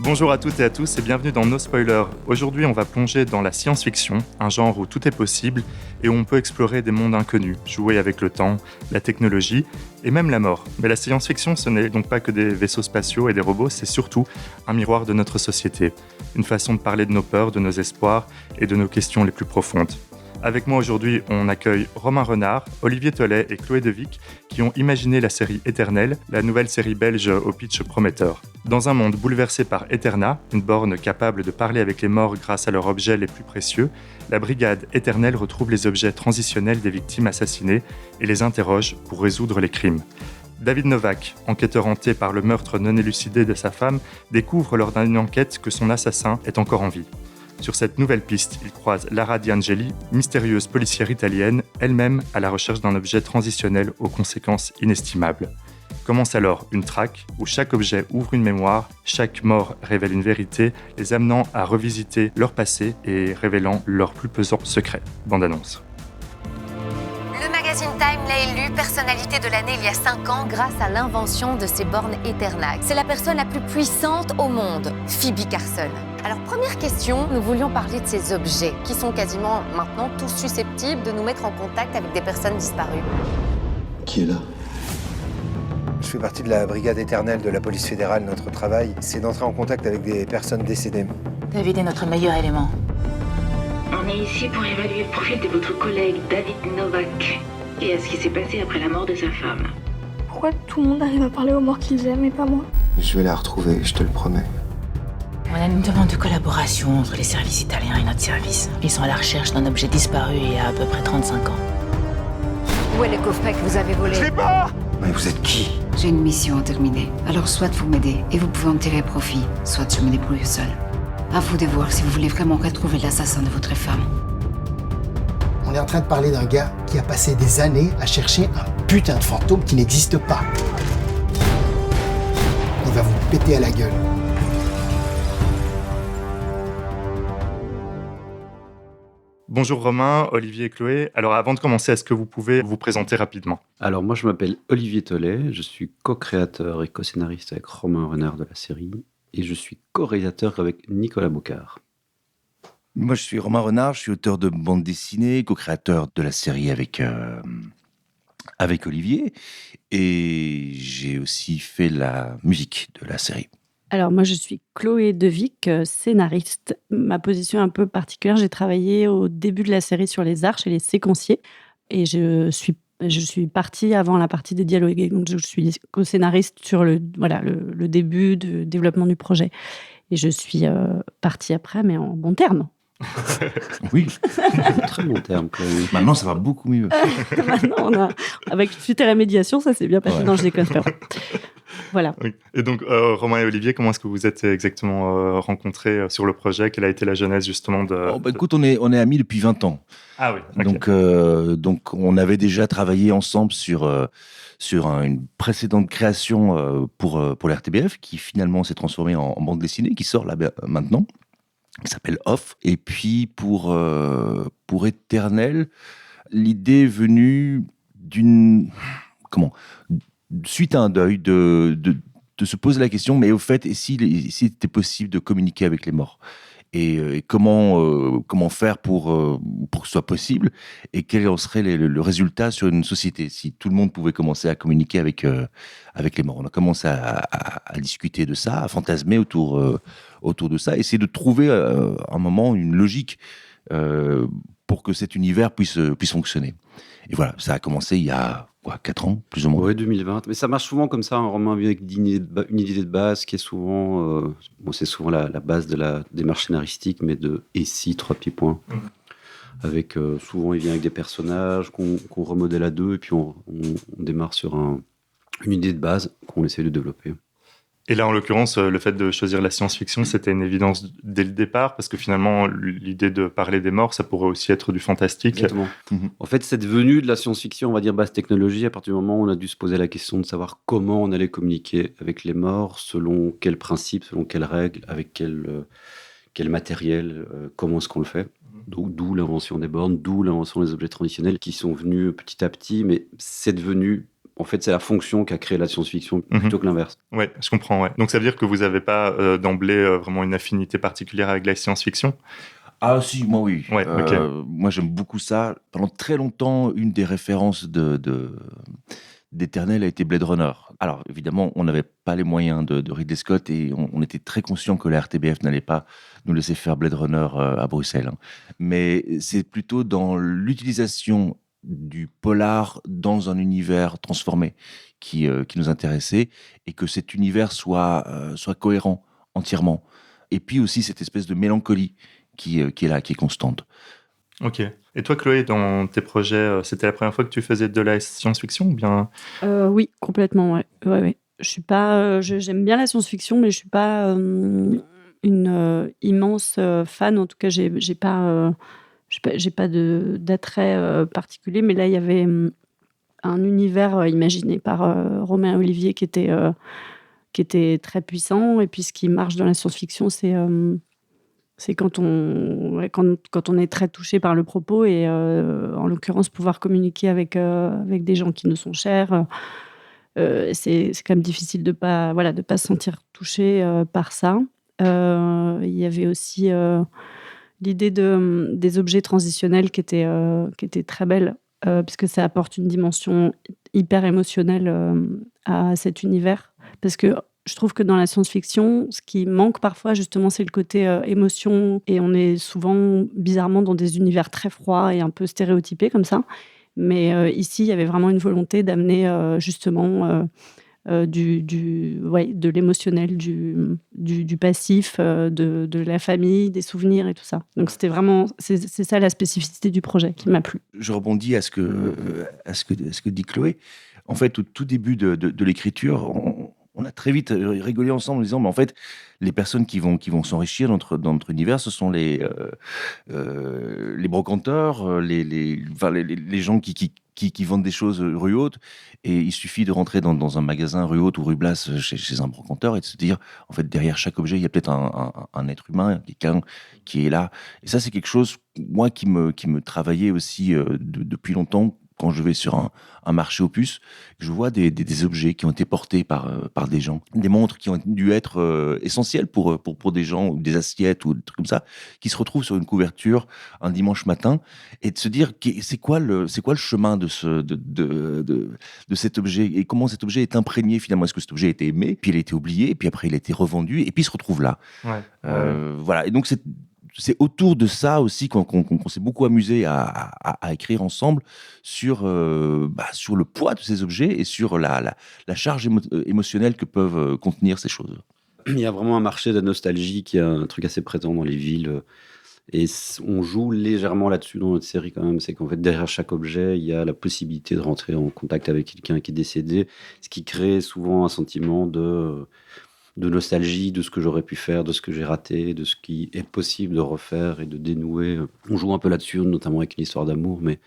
Bonjour à toutes et à tous et bienvenue dans No Spoiler. Aujourd'hui, on va plonger dans la science-fiction, un genre où tout est possible et où on peut explorer des mondes inconnus, jouer avec le temps, la technologie et même la mort. Mais la science-fiction, ce n'est donc pas que des vaisseaux spatiaux et des robots, c'est surtout un miroir de notre société, une façon de parler de nos peurs, de nos espoirs et de nos questions les plus profondes. Avec moi aujourd'hui, on accueille Romain Renard, Olivier Tollet et Chloé Devic qui ont imaginé la série Éternel, la nouvelle série belge au pitch prometteur. Dans un monde bouleversé par Eterna, une borne capable de parler avec les morts grâce à leurs objets les plus précieux, la brigade Éternel retrouve les objets transitionnels des victimes assassinées et les interroge pour résoudre les crimes. David Novak, enquêteur hanté par le meurtre non élucidé de sa femme, découvre lors d'une enquête que son assassin est encore en vie. Sur cette nouvelle piste, il croise Lara Di Angeli, mystérieuse policière italienne, elle-même à la recherche d'un objet transitionnel aux conséquences inestimables. Commence alors une traque où chaque objet ouvre une mémoire, chaque mort révèle une vérité, les amenant à revisiter leur passé et révélant leurs plus pesants secrets. Bande annonce. Le magazine Time l'a élu personnalité de l'année il y a 5 ans grâce à l'invention de ces bornes Eterna. C'est la personne la plus puissante au monde, Phoebe Carson. Alors première question, nous voulions parler de ces objets qui sont quasiment maintenant tous susceptibles de nous mettre en contact avec des personnes disparues. Qui est là ? Je fais partie de la brigade éternelle de la police fédérale. Notre travail, c'est d'entrer en contact avec des personnes décédées. David est notre meilleur élément. On est ici pour évaluer le profil de votre collègue David Novak et à ce qui s'est passé après la mort de sa femme. Pourquoi tout le monde arrive à parler aux morts qu'ils aiment et pas moi ? Je vais la retrouver, je te le promets. On a une demande de collaboration entre les services italiens et notre service. Ils sont à la recherche d'un objet disparu il y a à peu près 35 ans. Où est le coffret que vous avez volé ? Mais vous êtes qui ? J'ai une mission à terminer. Alors soit vous m'aidez et vous pouvez en tirer profit, soit je me débrouille seul. À vous de voir si vous voulez vraiment retrouver l'assassin de votre femme. On est en train de parler d'un gars qui a passé des années à chercher un putain de fantôme qui n'existe pas. Il va vous péter à la gueule. Bonjour Romain, Olivier et Chloé. Alors avant de commencer, est-ce que vous pouvez vous présenter rapidement ? Alors moi je m'appelle Olivier Tollet, je suis co-créateur et co-scénariste avec Romain Renard de la série et je suis co-réalisateur avec Nicolas Bocard. Moi, je suis Romain Renard, je suis auteur de bande dessinée, co-créateur de la série avec Olivier, et j'ai aussi fait la musique de la série. Alors moi je suis Chloé Devic, scénariste. Ma position est un peu particulière, j'ai travaillé au début de la série sur les arches et les séquenciers et je suis partie avant la partie des dialogues, donc je suis co-scénariste sur le début de développement du projet et je suis partie après mais en bon terme. Oui, Très bon terme quand même. maintenant ça va beaucoup mieux. Maintenant avec suite à la médiation ça s'est bien passé. Ouais. Non, je déconne pas. Voilà. Oui. Et donc Romain et Olivier, comment est-ce que vous êtes exactement rencontrés sur le projet ? Quelle a été la genèse justement de... Écoute, on est amis depuis 20 ans. Ah oui, ok. Donc on avait déjà travaillé ensemble sur une précédente création pour l'RTBF qui finalement s'est transformée en bande dessinée qui sort là maintenant, qui s'appelle Off. Et puis pour Éternel, l'idée est venue suite à un deuil de se poser la question, mais au fait, et s'il était possible de communiquer avec les morts et comment faire pour que ce soit possible et quel en serait le résultat sur une société si tout le monde pouvait commencer à communiquer avec les morts. On a commencé à discuter de ça, à fantasmer autour de ça, essayer de trouver un moment une logique pour que cet univers puisse fonctionner. Et voilà, ça a commencé il y a 4 ans, plus ou moins. Ouais, 2020. Mais ça marche souvent comme ça, Romain vient avec une idée de base qui est souvent... c'est souvent la base de la démarche scénaristique, mais de « et si » 3 petits points. Avec, souvent, il vient avec des personnages qu'on remodèle à 2, et puis on démarre sur une idée de base qu'on essaie de développer. Et là, en l'occurrence, le fait de choisir la science-fiction, c'était une évidence dès le départ, parce que finalement, l'idée de parler des morts, ça pourrait aussi être du fantastique. Exactement. En fait, cette venue de la science-fiction, on va dire basse technologie, à partir du moment où on a dû se poser la question de savoir comment on allait communiquer avec les morts, selon quels principes, selon quelles règles, avec quel matériel, comment est-ce qu'on le fait. D'où l'invention des bornes, d'où l'invention des objets traditionnels qui sont venus petit à petit, mais c'est devenu En fait, c'est la fonction qui a créé la science-fiction plutôt que l'inverse. Ouais, je comprends. Ouais. Donc ça veut dire que vous n'avez pas d'emblée vraiment une affinité particulière avec la science-fiction ? Ah si, moi oui. Ouais, ok. Moi j'aime beaucoup ça. Pendant très longtemps, une des références d'Éternel a été Blade Runner. Alors évidemment, on n'avait pas les moyens de Ridley Scott et on était très conscient que la RTBF n'allait pas nous laisser faire Blade Runner à Bruxelles. Mais c'est plutôt dans l'utilisation du polar dans un univers transformé qui nous intéressait, et que cet univers soit cohérent entièrement. Et puis aussi cette espèce de mélancolie qui est là, qui est constante. Ok. Et toi, Chloé, dans tes projets, c'était la première fois que tu faisais de la science-fiction ou bien... Oui, complètement, ouais. Je suis pas, j'aime bien la science-fiction, mais je suis pas une immense fan. En tout cas, j'ai pas d'attrait particulier. Mais là, il y avait un univers imaginé par Romain Olivier qui était très puissant. Et puis, ce qui marche dans la science-fiction, c'est quand on est très touché par le propos et en l'occurrence pouvoir communiquer avec des gens qui nous sont chers. C'est quand même difficile de pas se sentir touché par ça. Il y avait aussi l'idée des objets transitionnels qui était très belle, puisque ça apporte une dimension hyper émotionnelle à cet univers. Parce que je trouve que dans la science-fiction, ce qui manque parfois, justement, c'est le côté émotion. Et on est souvent, bizarrement, dans des univers très froids et un peu stéréotypés comme ça. Mais ici, il y avait vraiment une volonté d'amener, justement, de l'émotionnel, du passif, de la famille, des souvenirs et tout ça. Donc, c'était vraiment... C'est ça la spécificité du projet qui m'a plu. Je rebondis à ce que dit Chloé. En fait, au tout début de l'écriture, on a très vite rigolé ensemble en disant, mais en fait, les personnes qui vont s'enrichir dans notre univers, ce sont les brocanteurs, les gens qui vendent des choses rue Haute. Et il suffit de rentrer dans un magasin rue Haute ou rue Blas chez un brocanteur et de se dire, en fait, derrière chaque objet, il y a peut-être un être humain, quelqu'un qui est là. Et ça, c'est quelque chose, moi, qui me travaillait aussi depuis longtemps. Quand je vais sur un marché aux puces, je vois des objets qui ont été portés par des gens, des montres qui ont dû être essentielles pour des gens, ou des assiettes ou des trucs comme ça, qui se retrouvent sur une couverture un dimanche matin, et de se dire c'est quoi le chemin de cet objet, et comment cet objet est imprégné finalement. Est-ce que cet objet a été aimé, puis il a été oublié, et puis après il a été revendu, et puis il se retrouve là. Ouais. Voilà. Et donc c'est autour de ça aussi qu'on s'est beaucoup amusé à écrire ensemble sur le poids de ces objets et sur la charge émotionnelle que peuvent contenir ces choses. Il y a vraiment un marché de la nostalgie qui est un truc assez présent dans les villes. Et on joue légèrement là-dessus dans notre série quand même. C'est qu'en fait, derrière chaque objet, il y a la possibilité de rentrer en contact avec quelqu'un qui est décédé, ce qui crée souvent un sentiment de nostalgie, de ce que j'aurais pu faire, de ce que j'ai raté, de ce qui est possible de refaire et de dénouer. On joue un peu là-dessus, notamment avec une histoire d'amour, mais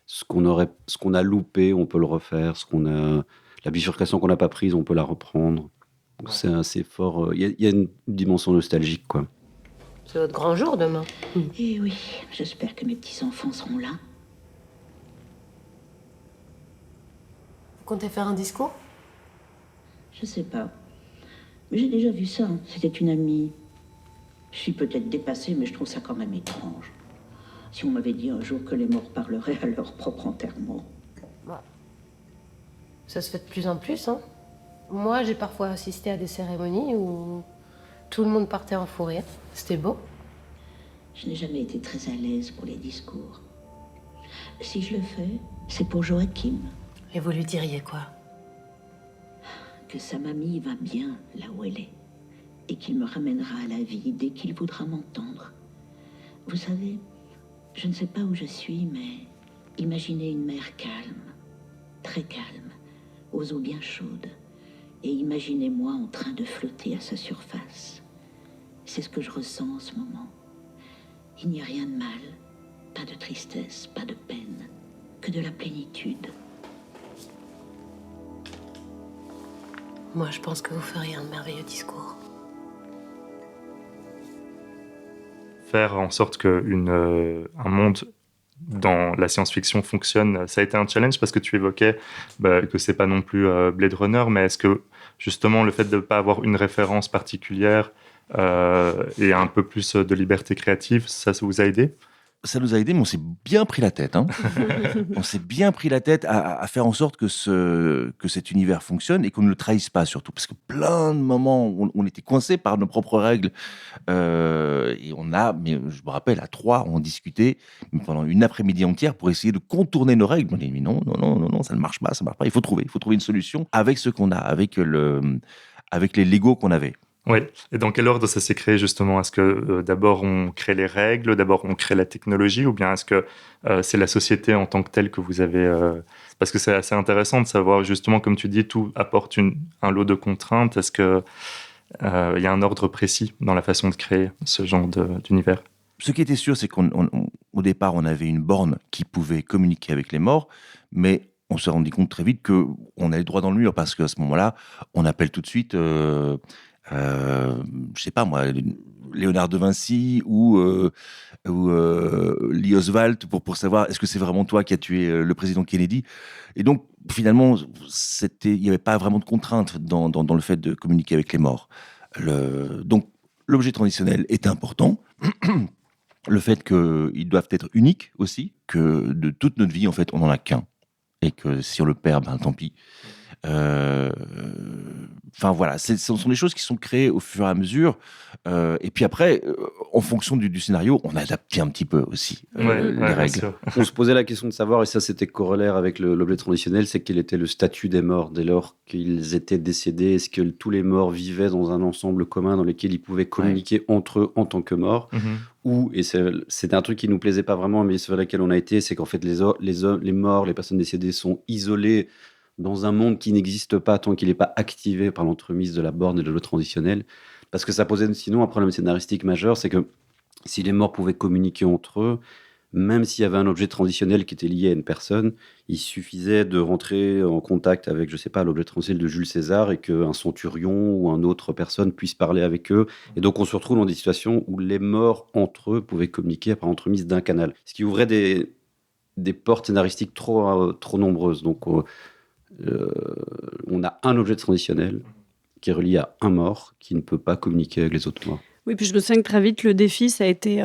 ce qu'on a loupé, on peut le refaire. La bifurcation qu'on n'a pas prise, on peut la reprendre. Donc c'est assez fort. Il y a une dimension nostalgique, quoi. C'est votre grand jour demain. Eh oui, j'espère que mes petits-enfants seront là. Vous comptez faire un discours ? Je sais pas. Mais j'ai déjà vu ça. C'était une amie. Je suis peut-être dépassée, mais je trouve ça quand même étrange. Si on m'avait dit un jour que les morts parleraient à leur propre enterrement. Bah, ça se fait de plus en plus, hein. Moi, j'ai parfois assisté à des cérémonies où tout le monde partait en fou rire. C'était beau. Je n'ai jamais été très à l'aise pour les discours. Si je le fais, c'est pour Joachim. Et vous lui diriez quoi ? Que sa mamie va bien là où elle est et qu'il me ramènera à la vie dès qu'il voudra m'entendre. Vous savez, je ne sais pas où je suis, mais imaginez une mer calme, très calme, aux eaux bien chaudes, et imaginez-moi en train de flotter à sa surface. C'est ce que je ressens en ce moment. Il n'y a rien de mal, pas de tristesse, pas de peine, que de la plénitude. Moi, je pense que vous feriez un merveilleux discours. Faire en sorte qu'un monde dans la science-fiction fonctionne. Ça a été un challenge parce que tu évoquais que c'est pas non plus Blade Runner, mais est-ce que justement le fait de ne pas avoir une référence particulière et un peu plus de liberté créative, ça vous a aidé ? Ça nous a aidé, mais on s'est bien pris la tête. On s'est bien pris la tête à faire en sorte que cet univers fonctionne et qu'on ne le trahisse pas, surtout. Parce que plein de moments, on était coincés par nos propres règles. Et mais je me rappelle, à 3, on discutait pendant une après-midi entière pour essayer de contourner nos règles. On dit, mais non, ça ne marche pas, ça marche pas. Il faut trouver une solution avec ce qu'on a, avec les Lego qu'on avait. Oui, et dans quel ordre ça s'est créé justement ? Est-ce que d'abord on crée les règles, d'abord on crée la technologie, ou bien est-ce que c'est la société en tant que telle que vous avez... Parce que c'est assez intéressant de savoir justement, comme tu dis, tout apporte un lot de contraintes. Est-ce qu'il y a un ordre précis dans la façon de créer ce genre d'univers ? Ce qui était sûr, c'est qu'au départ, on avait une borne qui pouvait communiquer avec les morts, mais on s'est rendu compte très vite qu'on allait droit dans le mur, parce qu'à ce moment-là, on appelle tout de suite... je sais pas moi, Léonard de Vinci ou Lee Oswald pour savoir est-ce que c'est vraiment toi qui as tué le président Kennedy. Et donc finalement il n'y avait pas vraiment de contrainte dans le fait de communiquer avec les morts. Donc l'objet transitionnel est important. Le fait qu'ils doivent être uniques aussi, que de toute notre vie en fait on n'en a qu'un, et que si on le perd, tant pis. Enfin voilà, ce sont des choses qui sont créées au fur et à mesure, et puis après, en fonction du scénario, on adapte un petit peu aussi les règles. On se posait la question de savoir, et ça c'était corollaire avec l'objet transitionnel, c'est quel était le statut des morts dès lors qu'ils étaient décédés. Est-ce que tous les morts vivaient dans un ensemble commun dans lequel ils pouvaient communiquer entre eux en tant que morts, ou, et c'était un truc qui nous plaisait pas vraiment, mais sur lequel on a été, c'est qu'en fait les morts, les personnes décédées sont isolées dans un monde qui n'existe pas tant qu'il n'est pas activé par l'entremise de la borne et de l'objet transitionnel. Parce que ça posait sinon un problème scénaristique majeur, c'est que si les morts pouvaient communiquer entre eux, même s'il y avait un objet transitionnel qui était lié à une personne, il suffisait de rentrer en contact avec, je sais pas, l'objet transitionnel de Jules César et qu'un centurion ou une autre personne puisse parler avec eux. Et donc on se retrouve dans des situations où les morts entre eux pouvaient communiquer par l'entremise d'un canal. Ce qui ouvrait des portes scénaristiques trop nombreuses. Donc on a un objet transitionnel qui est relié à un mort qui ne peut pas communiquer avec les autres morts. Oui, puis je me souviens que très vite, le défi, ça a été,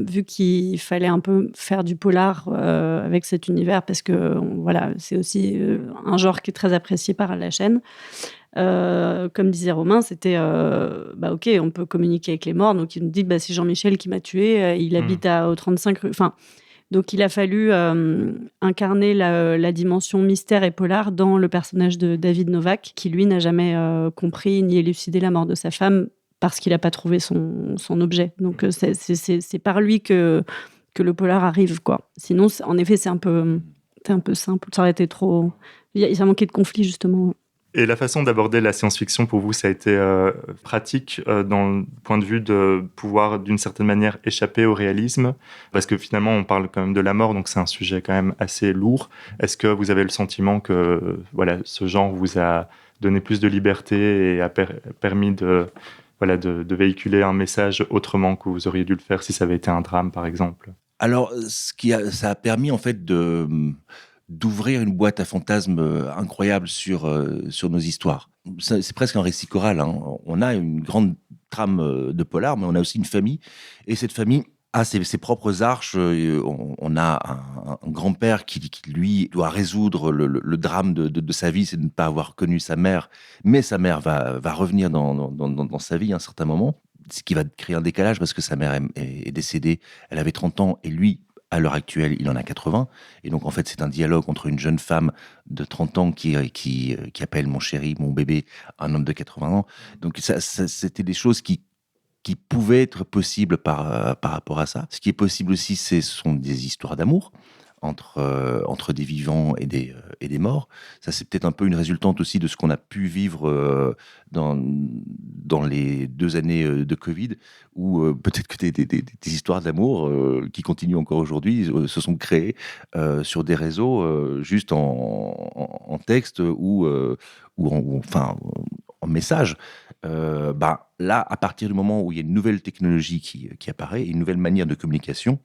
vu qu'il fallait un peu faire du polar avec cet univers, parce que voilà, c'est aussi un genre qui est très apprécié par la chaîne. Comme disait Romain, c'était ok, on peut communiquer avec les morts. Donc il nous dit, c'est Jean-Michel qui m'a tué, il habite au 35 rue. Enfin, donc il a fallu incarner la dimension mystère et polar dans le personnage de David Novak, qui lui n'a jamais compris ni élucidé la mort de sa femme parce qu'il n'a pas trouvé son objet. Donc c'est par lui que le polar arrive, quoi. Sinon, en effet, c'est un peu simple. Ça aurait été trop... Ça manquait de conflit, justement. Et la façon d'aborder la science-fiction, pour vous, ça a été pratique dans le point de vue de pouvoir, d'une certaine manière, échapper au réalisme ? Parce que finalement, on parle quand même de la mort, donc c'est un sujet quand même assez lourd. Est-ce que vous avez le sentiment que ce genre vous a donné plus de liberté et a permis de véhiculer un message autrement que vous auriez dû le faire si ça avait été un drame, par exemple ? Alors, ça a permis, en fait, d'ouvrir une boîte à fantasmes incroyable sur nos histoires. C'est presque un récit choral. On a une grande trame de polar, mais on a aussi une famille. Et cette famille a ses propres arches. On a un grand-père qui, lui, doit résoudre le drame de sa vie, c'est de ne pas avoir connu sa mère. Mais sa mère va revenir dans sa vie à un certain moment, ce qui va créer un décalage parce que sa mère est décédée. Elle avait 30 ans et lui, à l'heure actuelle, il en a 80. Et donc, en fait, c'est un dialogue entre une jeune femme de 30 ans qui appelle mon chéri, mon bébé, un homme de 80 ans. Donc, c'était des choses qui pouvaient être possibles par rapport à ça. Ce qui est possible aussi, ce sont des histoires d'amour entre des vivants et des morts. Ça, c'est peut-être un peu une résultante aussi de ce qu'on a pu vivre dans les 2 années de Covid, où peut-être que des histoires d'amour qui continuent encore aujourd'hui se sont créées sur des réseaux juste en texte ou en message. Là, à partir du moment où il y a une nouvelle technologie qui apparaît, une nouvelle manière de communication,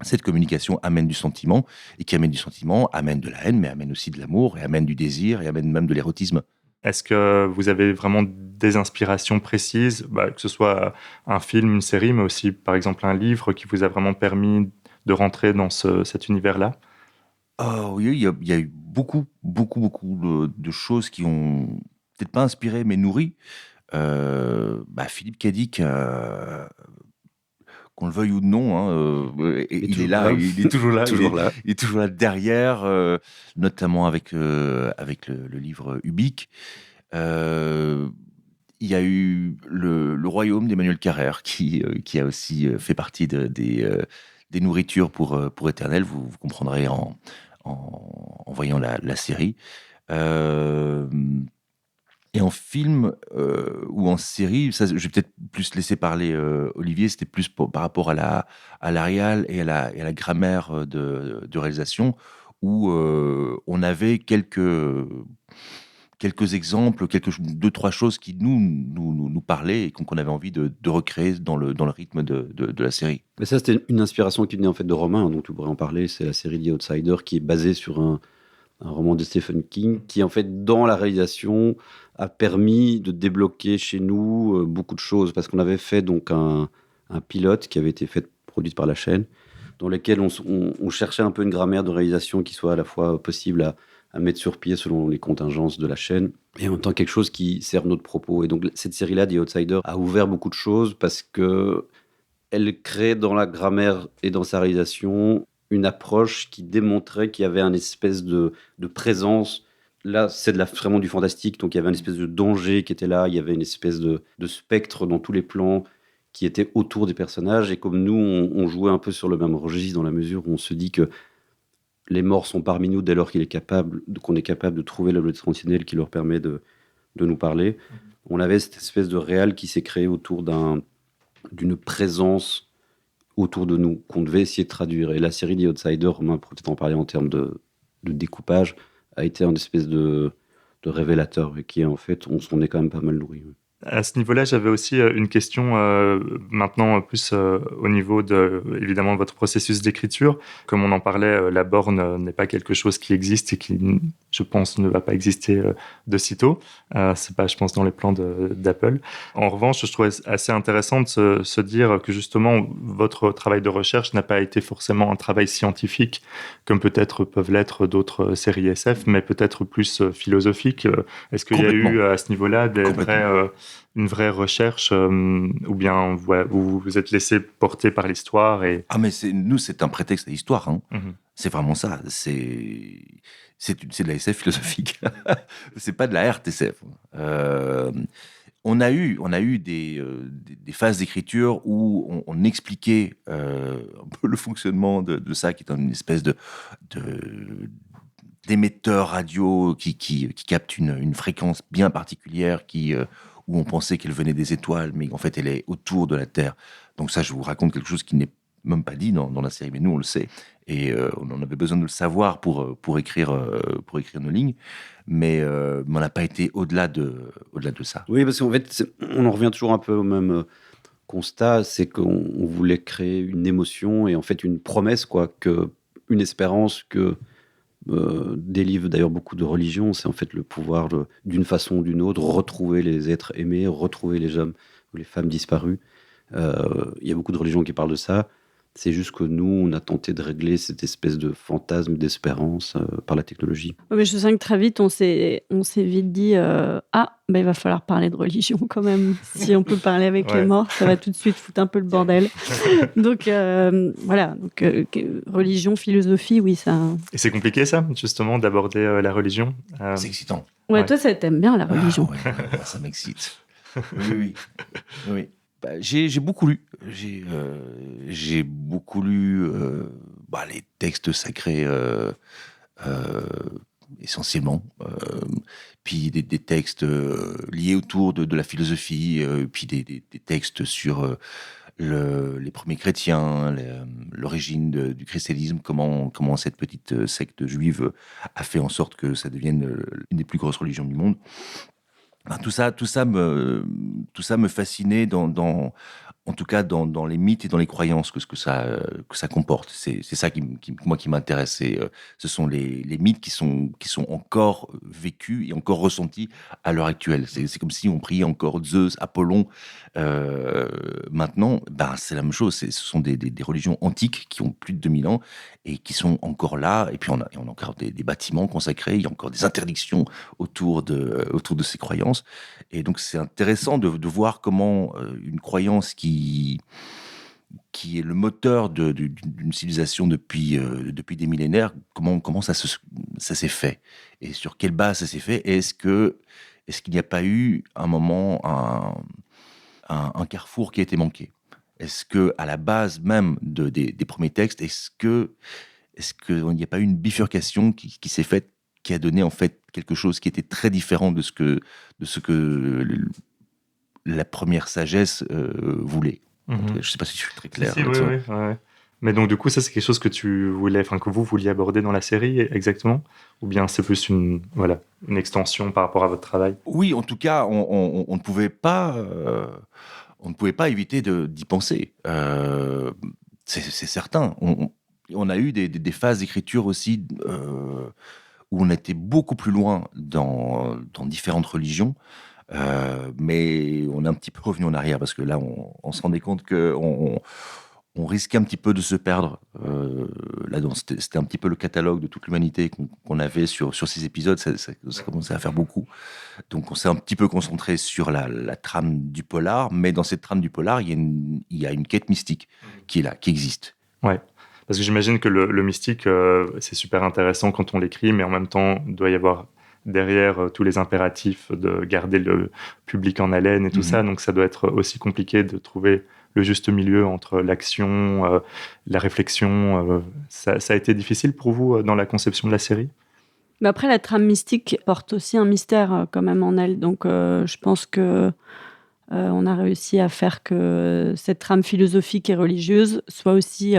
cette communication amène du sentiment, et qui amène du sentiment, amène de la haine, mais amène aussi de l'amour, et amène du désir, et amène même de l'érotisme. Est-ce que vous avez vraiment des inspirations précises, que ce soit un film, une série, mais aussi par exemple un livre qui vous a vraiment permis de rentrer dans cet univers-là ? Oui, il y a eu beaucoup de choses qui ont peut-être pas inspiré, mais nourri. Philippe Cadic, qu'on le veuille ou non, il est là, il est toujours là, il est toujours là derrière, notamment avec le livre Ubik. Il y a eu le Royaume d'Emmanuel Carrère qui a aussi fait partie des nourritures pour Éternel. Vous comprendrez en voyant la série. Et en film ou en série, ça, je vais peut-être plus laisser parler Olivier, c'était plus par rapport à la réal et à la grammaire de réalisation, où on avait quelques exemples, deux, trois choses qui nous parlaient et qu'on avait envie de recréer dans le rythme de la série. Mais ça, c'était une inspiration qui venait en fait de Romain, donc tu pourrais en parler. C'est la série The Outsider, qui est basée sur un roman de Stephen King, qui en fait, dans la réalisation, a permis de débloquer chez nous beaucoup de choses, parce qu'on avait fait donc un pilote qui avait été produit par la chaîne, dans lequel on cherchait un peu une grammaire de réalisation qui soit à la fois possible à mettre sur pied selon les contingences de la chaîne, et en même temps quelque chose qui sert notre propos. Et donc cette série-là, The Outsider, a ouvert beaucoup de choses, parce que elle crée dans la grammaire et dans sa réalisation une approche qui démontrait qu'il y avait une espèce de présence. Là, c'est vraiment du fantastique, donc il y avait une espèce de danger qui était là, il y avait une espèce de spectre dans tous les plans qui était autour des personnages, et comme nous, on jouait un peu sur le même registre, dans la mesure où on se dit que les morts sont parmi nous dès lors qu'on est capable de trouver l'objet transcendant qui leur permet de nous parler. On avait cette espèce de réal qui s'est créé autour d'une présence autour de nous, qu'on devait essayer de traduire. Et la série The Outsider, Romain peut peut-être en parler en termes de découpage, a été un espèce de révélateur, et qui en fait, on s'en est quand même pas mal nourri. À ce niveau-là, j'avais aussi une question maintenant plus au niveau évidemment, votre processus d'écriture. Comme on en parlait, la borne n'est pas quelque chose qui existe et qui, je pense, ne va pas exister de sitôt. C'est pas, je pense, dans les plans d'Apple. En revanche, je trouvais assez intéressant de se dire que justement, votre travail de recherche n'a pas été forcément un travail scientifique, comme peut-être peuvent l'être d'autres séries SF, mais peut-être plus philosophique. Est-ce qu'il y a eu à ce niveau-là une vraie recherche, ou bien vous vous êtes laissé porter par l'histoire Ah, mais c'est un prétexte à l'histoire. Hein. Mm-hmm. C'est vraiment ça. C'est de la SF philosophique. C'est pas de la RTCF. On a eu des phases d'écriture où on expliquait un peu le fonctionnement de ça, qui est une espèce d'émetteur radio qui capte une fréquence bien particulière, où on pensait qu'elle venait des étoiles, mais en fait, elle est autour de la Terre. Donc ça, je vous raconte quelque chose qui n'est même pas dit dans la série, mais nous, on le sait. Et on en avait besoin de le savoir pour écrire nos lignes. Mais on n'a pas été au-delà de ça. Oui, parce qu'en fait, on en revient toujours un peu au même constat, c'est qu'on voulait créer une émotion et en fait une promesse, une espérance que délivre d'ailleurs beaucoup de religions. C'est en fait le pouvoir d'une façon ou d'une autre retrouver les êtres aimés, retrouver les hommes ou les femmes disparus. Il y a beaucoup de religions qui parlent de ça. C'est juste que nous, on a tenté de régler cette espèce de fantasme d'espérance par la technologie. Oui, mais je sens que très vite, on s'est vite dit il va falloir parler de religion quand même. Si on peut parler avec les morts, ça va tout de suite foutre un peu le bordel. Donc, voilà. Donc, religion, philosophie, oui, ça... Et c'est compliqué, ça, justement, d'aborder la religion C'est excitant. Ouais, toi, ça t'aime bien, la religion. Ça m'excite. Oui. J'ai beaucoup lu. J'ai beaucoup lu les textes sacrés essentiellement. Puis des textes liés autour de la philosophie, puis des textes sur les premiers chrétiens, l'origine du christianisme, comment cette petite secte juive a fait en sorte que ça devienne une des plus grosses religions du monde. Tout ça me fascinait en tout cas dans les mythes et dans les croyances que ça comporte. C'est ça qui m'intéresse. Ce sont les mythes qui sont encore vécus et encore ressentis à l'heure actuelle. C'est comme si on priait encore Zeus, Apollon. Maintenant, c'est la même chose. Ce sont des religions antiques qui ont plus de 2000 ans et qui sont encore là. Et puis on a encore des bâtiments consacrés. Il y a encore des interdictions autour de ces croyances. Et donc c'est intéressant de voir comment une croyance qui est le moteur d'une civilisation depuis des millénaires, comment ça s'est fait et sur quelle base ça s'est fait, et est-ce qu'il n'y a pas eu un moment un carrefour qui a été manqué? Est-ce que à la base même des premiers textes, est-ce qu'il n'y a pas eu une bifurcation qui s'est faite, qui a donné en fait quelque chose qui était très différent de ce que la première sagesse voulait? Je ne sais pas si je suis très clair. Oui. Mais donc, du coup, ça, c'est quelque chose que que vous vouliez aborder dans la série, exactement? Ou bien c'est plus une extension par rapport à votre travail? Oui, en tout cas, on ne pouvait pas éviter d'y penser. C'est certain. On a eu des phases d'écriture aussi où on était beaucoup plus loin dans différentes religions. Mais on est un petit peu revenu en arrière parce que là, on se rendait compte qu'on risquait un petit peu de se perdre. C'était un petit peu le catalogue de toute l'humanité qu'on avait sur ces épisodes. Ça commençait à faire beaucoup. Donc, on s'est un petit peu concentré sur la trame du polar. Mais dans cette trame du polar, il y a une quête mystique qui est là, qui existe. Ouais. Parce que j'imagine que le mystique, c'est super intéressant quand on l'écrit, mais en même temps, il doit y avoir derrière tous les impératifs de garder le public en haleine et tout ça. Donc, ça doit être aussi compliqué de trouver le juste milieu entre l'action, la réflexion. Ça a été difficile pour vous dans la conception de la série? Mais après, la trame mystique porte aussi un mystère quand même en elle. Donc, je pense que on a réussi à faire que cette trame philosophique et religieuse soit aussi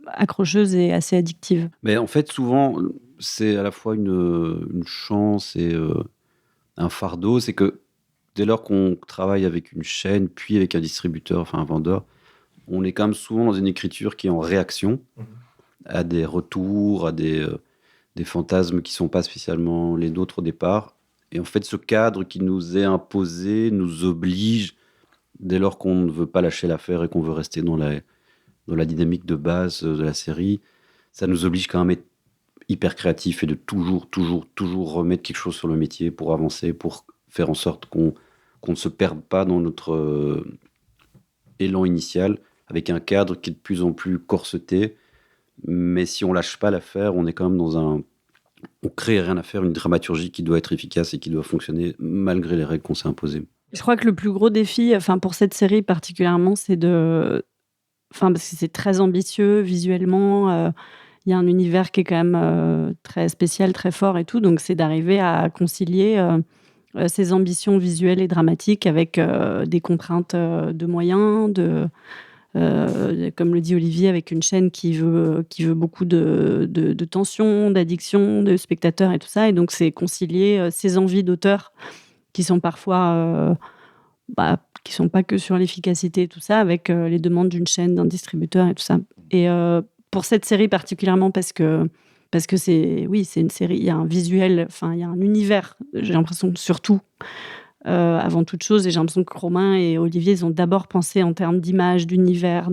accrocheuse et assez addictive. Mais en fait, souvent, c'est à la fois une chance et un fardeau. C'est que dès lors qu'on travaille avec une chaîne, puis avec un distributeur, enfin un vendeur, on est quand même souvent dans une écriture qui est en réaction à des retours, à des fantasmes qui ne sont pas spécialement les nôtres au départ. Et en fait, ce cadre qui nous est imposé nous oblige, dès lors qu'on ne veut pas lâcher l'affaire et qu'on veut rester dans la dynamique de base de la série, ça nous oblige quand même à être hyper créatif et de toujours remettre quelque chose sur le métier pour avancer, pour faire en sorte qu'on ne se perde pas dans notre élan initial, avec un cadre qui est de plus en plus corseté. Mais si on lâche pas l'affaire, on est quand même on crée rien à faire, une dramaturgie qui doit être efficace et qui doit fonctionner malgré les règles qu'on s'est imposées. Je crois que le plus gros défi, pour cette série particulièrement, c'est parce que c'est très ambitieux visuellement. Il y a un univers qui est quand même très spécial, très fort et tout. Donc, c'est d'arriver à concilier ses ambitions visuelles et dramatiques avec des contraintes de moyens, comme le dit Olivier, avec une chaîne qui veut beaucoup de tension, d'addiction, de spectateurs et tout ça. Et donc, c'est concilier ses envies d'auteur qui sont parfois... qui sont pas que sur l'efficacité et tout ça, avec les demandes d'une chaîne, d'un distributeur et tout ça. Et pour cette série particulièrement, parce que c'est une série, il y a un visuel, il y a un univers, j'ai l'impression, surtout, avant toute chose, et j'ai l'impression que Romain et Olivier, ils ont d'abord pensé en termes d'image, d'univers,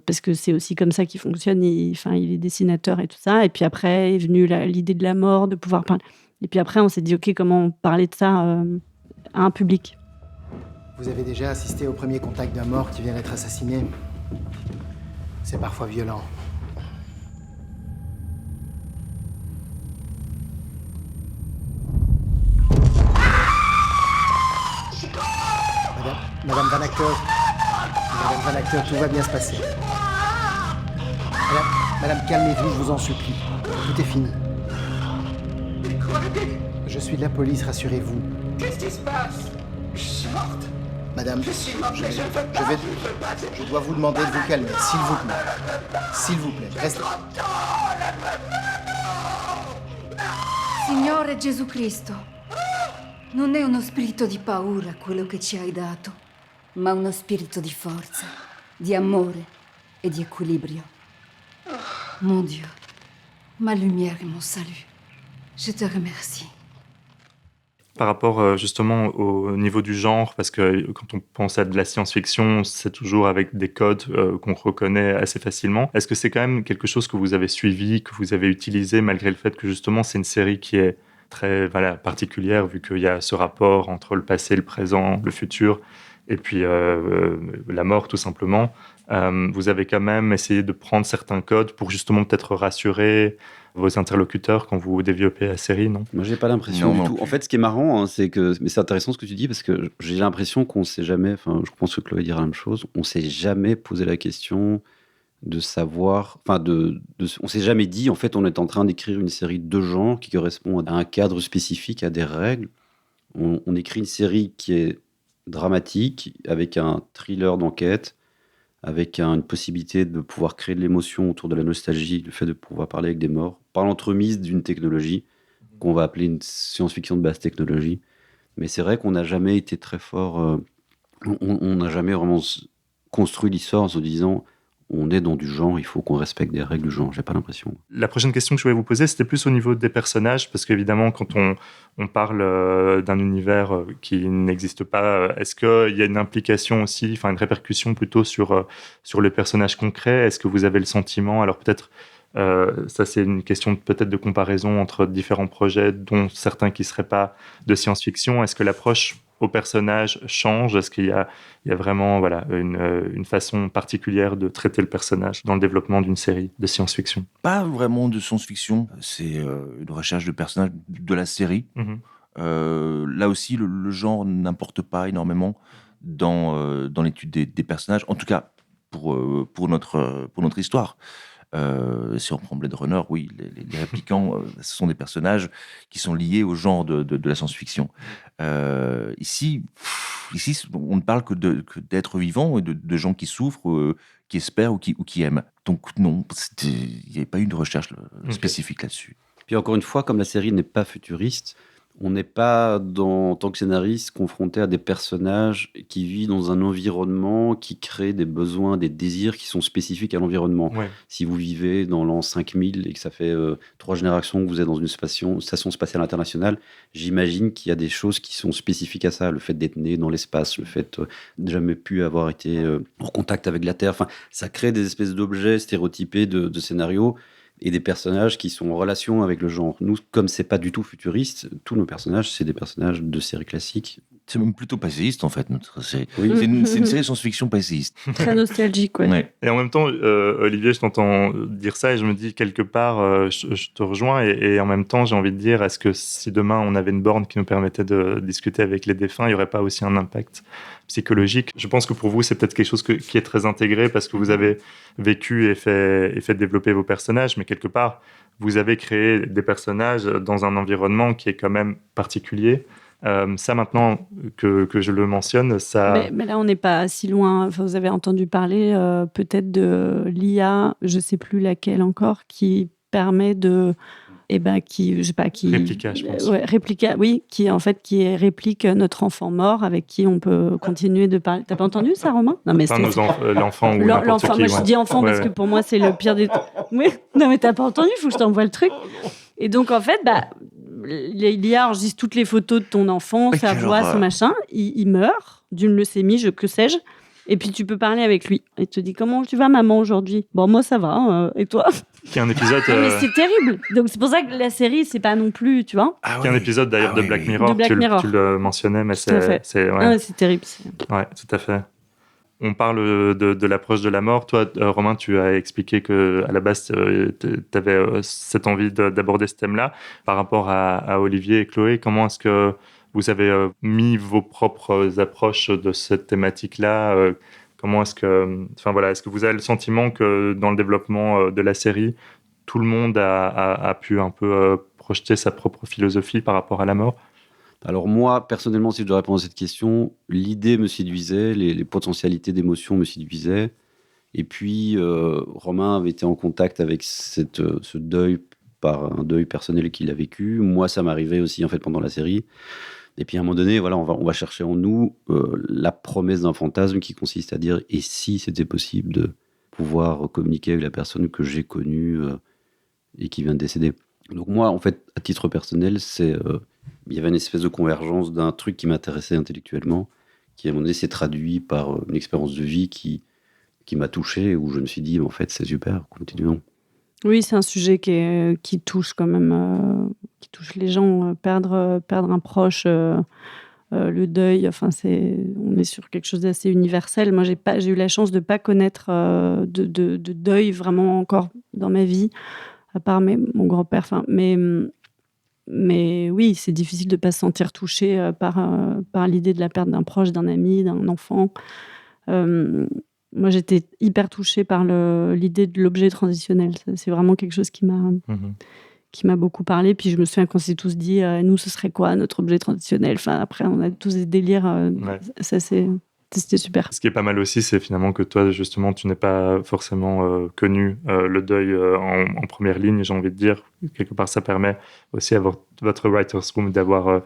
parce que c'est aussi comme ça qu'il fonctionne, il est dessinateur et tout ça, et puis après est venue l'idée de la mort, de pouvoir parler, et puis après on s'est dit, ok, comment parler de ça à un public. Vous avez déjà assisté au premier contact d'un mort qui vient d'être assassiné. C'est parfois violent. Madame Van Acteur, tout va bien se passer. Madame, calmez-vous, je vous en supplie. Tout est fini. Je suis de la police, rassurez-vous. Qu'est-ce qui se passe? Je suis morte. Madame, je dois vous demander de vous calmer, s'il vous plaît. S'il vous plaît, restez. Signore Gesù Cristo, non è uno spirito di paura quello che ci hai dato. ma uno spirito di forza, di amore e di equilibrio. Mon Dieu, ma lumière et mon salut. Je te remercie. Par rapport justement au niveau du genre, parce que quand on pense à de la science-fiction, c'est toujours avec des codes qu'on reconnaît assez facilement. Est-ce que c'est quand même quelque chose que vous avez suivi, que vous avez utilisé, malgré le fait que justement c'est une série qui est très particulière, vu qu'il y a ce rapport entre le passé, le présent, le futur, et puis la mort tout simplement. Vous avez quand même essayé de prendre certains codes pour justement peut-être rassurer vos interlocuteurs quand vous développez la série, non? Moi, j'ai pas l'impression du tout. En fait, ce qui est marrant, hein, c'est que, mais c'est intéressant ce que tu dis, parce que j'ai l'impression qu'on s'est jamais, enfin, je pense que Chloé dira la même chose, on s'est jamais posé la question de savoir, enfin, on s'est jamais dit, en fait, on est en train d'écrire une série de genre qui correspond à un cadre spécifique, à des règles. On écrit une série qui est dramatique, avec un thriller d'enquête, avec une possibilité de pouvoir créer de l'émotion autour de la nostalgie, le fait de pouvoir parler avec des morts, par l'entremise d'une technologie qu'on va appeler une science-fiction de basse technologie. Mais c'est vrai qu'on n'a jamais été très fort, on n'a jamais vraiment construit l'histoire en se disant on est dans du genre, il faut qu'on respecte des règles du genre, j'ai pas l'impression. La prochaine question que je voulais vous poser, c'était plus au niveau des personnages, parce qu'évidemment, quand on parle d'un univers qui n'existe pas, est-ce qu'il y a une implication aussi, enfin une répercussion plutôt sur les personnages concrets? Est-ce que vous avez le sentiment, alors peut-être, ça c'est une question peut-être de comparaison entre différents projets, dont certains qui ne seraient pas de science-fiction, est-ce que l'approche aux personnages change? Est-ce qu'il y a vraiment une façon particulière de traiter le personnage dans le développement d'une série de science-fiction? Pas vraiment de science-fiction, c'est une recherche de personnages de la série. Là aussi, le genre n'importe pas énormément dans l'étude des personnages, en tout cas pour notre histoire. Si on prend Blade Runner, oui, les réplicants, ce sont des personnages qui sont liés au genre de la science-fiction. Ici, on ne parle que d'êtres vivants et de gens qui souffrent, qui espèrent ou qui aiment. Donc non, il n'y avait pas eu de recherche spécifique là-dessus. Puis encore une fois, comme la série n'est pas futuriste, on n'est pas, en tant que scénariste, confronté à des personnages qui vivent dans un environnement qui crée des besoins, des désirs qui sont spécifiques à l'environnement. Ouais. Si vous vivez dans l'an 5000 et que ça fait 3 générations que vous êtes dans une station spatiale internationale, j'imagine qu'il y a des choses qui sont spécifiques à ça. Le fait d'être né dans l'espace, le fait de jamais pu avoir été en contact avec la Terre. Enfin, ça crée des espèces d'objets stéréotypés de scénarios et des personnages qui sont en relation avec le genre. Nous, comme c'est pas du tout futuriste, tous nos personnages, c'est des personnages de séries classiques. C'est même plutôt passéiste, en fait, notre série. Oui. C'est une série science-fiction passéiste. Très nostalgique, ouais. Ouais. Et en même temps, Olivier, je t'entends dire ça et je me dis, quelque part, je te rejoins et en même temps, j'ai envie de dire, est-ce que si demain, on avait une borne qui nous permettait de discuter avec les défunts, il n'y aurait pas aussi un impact psychologique? Je pense que pour vous, c'est peut-être quelque chose qui est très intégré parce que vous avez vécu et fait développer vos personnages, mais quelque part, vous avez créé des personnages dans un environnement qui est quand même particulier. Ça, maintenant que je le mentionne, ça... Mais là, on n'est pas si loin. Enfin, vous avez entendu parler peut-être de l'IA, je ne sais plus laquelle encore, qui permet de... Réplica, je pense. Ouais, Réplica, oui, qui réplique notre enfant mort avec qui on peut continuer de parler. T'as pas entendu ça, Romain? Non, mais l'enfant ou n'importe qui. Moi, je dis enfant parce que pour moi, c'est le pire des... Oui, non, mais t'as pas entendu, il faut que je t'envoie le truc. Et donc, en fait, l'IA enregistre toutes les photos de ton enfant, sa voix, son machin. Il meurt d'une leucémie, que sais-je. Et puis, tu peux parler avec lui. Il te dit, comment tu vas, maman, aujourd'hui? Bon, moi, ça va. Et toi? Qui est un épisode... mais c'est terrible. Donc, c'est pour ça que la série, c'est pas non plus, tu vois. Qui est un épisode, d'ailleurs, de Black Mirror. Tu le mentionnais, mais c'est terrible. Ouais, tout à fait. On parle de l'approche de la mort. Toi, Romain, tu as expliqué qu'à la base, tu avais cette envie d'aborder ce thème-là. Par rapport à Olivier et Chloé, comment est-ce que vous avez mis vos propres approches de cette thématique-là? Comment est-ce que... Enfin, voilà, est-ce que vous avez le sentiment que dans le développement de la série, tout le monde a pu un peu projeter sa propre philosophie par rapport à la mort? Alors moi, personnellement, si je dois répondre à cette question, l'idée me séduisait, les potentialités d'émotion me séduisaient. Et puis, Romain avait été en contact avec ce deuil par un deuil personnel qu'il a vécu. Moi, ça m'arrivait aussi, en fait, pendant la série. Et puis à un moment donné, voilà, on va chercher en nous la promesse d'un fantasme qui consiste à dire, et si c'était possible de pouvoir communiquer avec la personne que j'ai connue et qui vient de décéder. Donc moi, en fait, à titre personnel, il y avait une espèce de convergence d'un truc qui m'intéressait intellectuellement, qui à un moment donné s'est traduit par une expérience de vie qui m'a touché, où je me suis dit, en fait, c'est super, continuons. Oui, c'est un sujet qui touche quand même, qui touche les gens. Perdre un proche, le deuil, enfin, on est sur quelque chose d'assez universel. Moi, j'ai eu la chance de ne pas connaître de deuil vraiment encore dans ma vie, à part mon grand-père. Enfin, mais oui, c'est difficile de ne pas se sentir touché par l'idée de la perte d'un proche, d'un ami, d'un enfant. Moi, j'étais hyper touchée par l'idée de l'objet transitionnel. C'est vraiment quelque chose qui m'a beaucoup parlé. Puis je me souviens qu'on s'est tous dit, nous, ce serait quoi notre objet transitionnel ? Enfin, après, on a tous des délires. Ça, c'était super. Ce qui est pas mal aussi, c'est finalement que toi, justement, tu n'es pas forcément connu le deuil en première ligne, j'ai envie de dire. Quelque part, ça permet aussi à votre writer's room d'avoir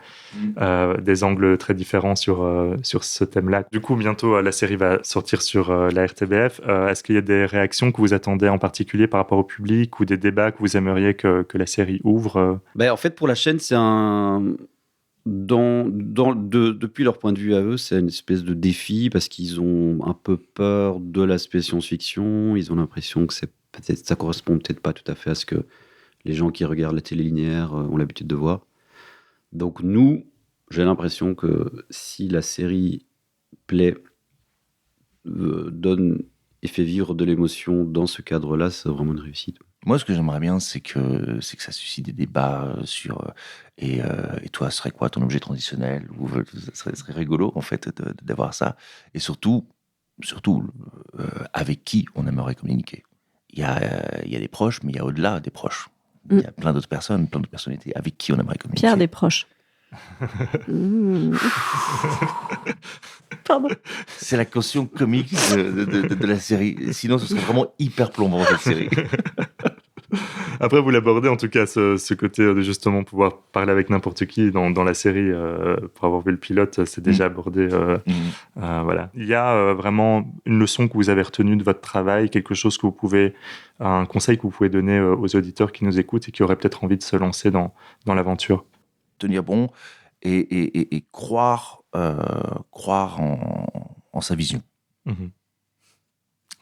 des angles très différents sur ce thème-là. Du coup, bientôt, la série va sortir sur la RTBF. Est-ce qu'il y a des réactions que vous attendez en particulier par rapport au public ou des débats que vous aimeriez que la série ouvre En fait, pour la chaîne, c'est depuis leur point de vue à eux, c'est une espèce de défi parce qu'ils ont un peu peur de l'aspect science-fiction. Ils ont l'impression que ça correspond peut-être pas tout à fait à ce que les gens qui regardent la télé linéaire ont l'habitude de voir. Donc nous, j'ai l'impression que si la série plaît, donne et fait vivre de l'émotion dans ce cadre-là, c'est vraiment une réussite. Moi, ce que j'aimerais bien, c'est que ça suscite des débats sur et toi, ce serait quoi ton objet transitionnel ? Ou ça serait rigolo en fait d'avoir ça. Et surtout, avec qui on aimerait communiquer. Il y a des proches, mais il y a au-delà des proches. Il y a plein d'autres personnes, plein d'autres personnalités avec qui on aimerait communiquer. Pierre des proches. Pardon. C'est la caution comique de la série. Sinon, ce serait vraiment hyper plombant cette série. Après, vous l'abordez en tout cas, ce côté de justement pouvoir parler avec n'importe qui dans la série. Pour avoir vu le pilote, c'est déjà abordé. Voilà. Il y a vraiment une leçon que vous avez retenue de votre travail, quelque chose que un conseil que vous pouvez donner aux auditeurs qui nous écoutent et qui auraient peut-être envie de se lancer dans l'aventure. Tenir bon et croire en sa vision.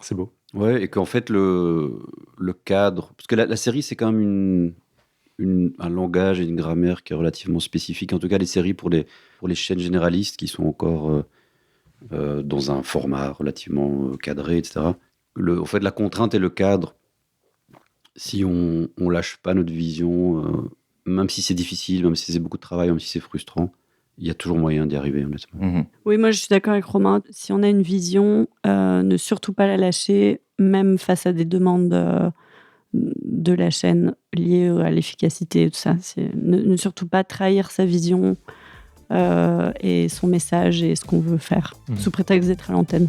C'est beau. Ouais, et qu'en fait, le cadre... Parce que la série, c'est quand même un langage et une grammaire qui est relativement spécifique. En tout cas, les séries pour les chaînes généralistes qui sont encore dans un format relativement cadré, etc. En fait, la contrainte et le cadre, si on lâche pas notre vision, même si c'est difficile, même si c'est beaucoup de travail, même si c'est frustrant, il y a toujours moyen d'y arriver, honnêtement. Oui, moi, je suis d'accord avec Romain. Si on a une vision, ne surtout pas la lâcher, même face à des demandes de la chaîne liées à l'efficacité et tout ça. Ne surtout pas trahir sa vision et son message et ce qu'on veut faire, sous prétexte d'être à l'antenne.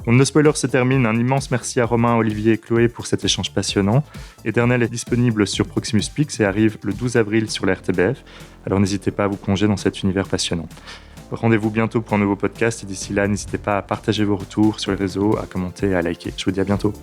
No Spoiler se termine. Un immense merci à Romain, Olivier et Chloé pour cet échange passionnant. Éternel est disponible sur Proximus Pixe et arrive le 12 avril sur la RTBF. Alors n'hésitez pas à vous plonger dans cet univers passionnant. Rendez-vous bientôt pour un nouveau podcast et d'ici là, n'hésitez pas à partager vos retours sur les réseaux, à commenter et à liker. Je vous dis à bientôt.